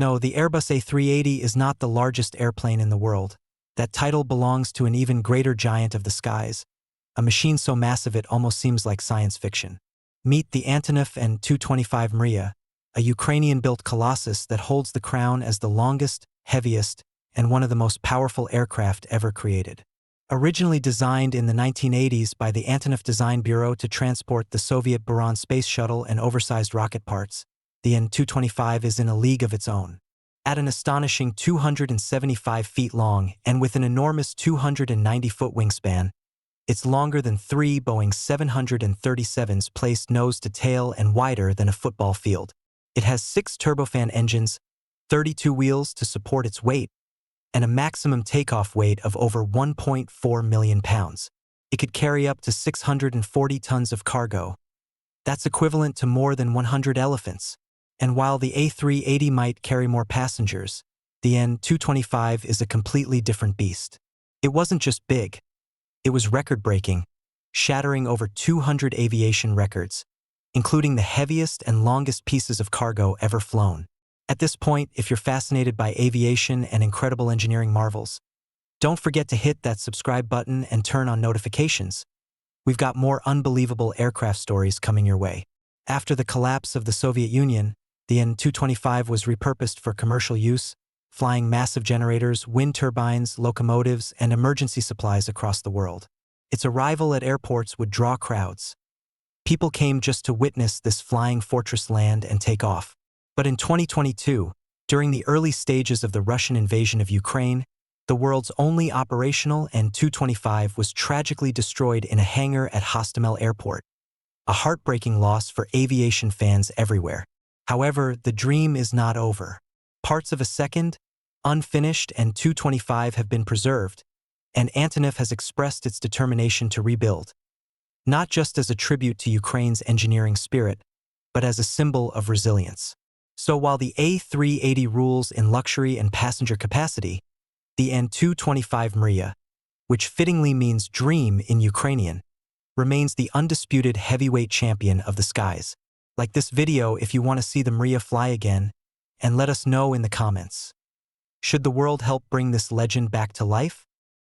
No, the Airbus A380 is not the largest airplane in the world. That title belongs to an even greater giant of the skies, a machine so massive it almost seems like science fiction. Meet the Antonov AN-225 Mriya, a Ukrainian-built colossus that holds the crown as the longest, heaviest, and one of the most powerful aircraft ever created. Originally designed in the 1980s by the Antonov Design Bureau to transport the Soviet Buran space shuttle and oversized rocket parts, the AN-225 is in a league of its own. At an astonishing 275 feet long and with an enormous 290-foot wingspan, it's longer than 3 Boeing 737s placed nose to tail and wider than a football field. It has 6 turbofan engines, 32 wheels to support its weight, and a maximum takeoff weight of over 1.4 million pounds. It could carry up to 640 tons of cargo. That's equivalent to more than 100 elephants. And while the A380 might carry more passengers, the AN-225 is a completely different beast. It wasn't just big. It was record-breaking, shattering over 200 aviation records, including the heaviest and longest pieces of cargo ever flown. At this point, if you're fascinated by aviation and incredible engineering marvels, don't forget to hit that subscribe button and turn on notifications. We've got more unbelievable aircraft stories coming your way. After the collapse of the Soviet Union, the AN-225 was repurposed for commercial use, flying massive generators, wind turbines, locomotives, and emergency supplies across the world. Its arrival at airports would draw crowds. People came just to witness this flying fortress land and take off. But in 2022, during the early stages of the Russian invasion of Ukraine, the world's only operational AN-225 was tragically destroyed in a hangar at Hostomel Airport, a heartbreaking loss for aviation fans everywhere. However, the dream is not over. Parts of a second, unfinished AN-225 have been preserved, and Antonov has expressed its determination to rebuild, not just as a tribute to Ukraine's engineering spirit, but as a symbol of resilience. So while the A380 rules in luxury and passenger capacity, the AN-225 Mriya, which fittingly means dream in Ukrainian, remains the undisputed heavyweight champion of the skies. Like this video if you want to see the Mriya fly again, and let us know in the comments. Should the world help bring this legend back to life?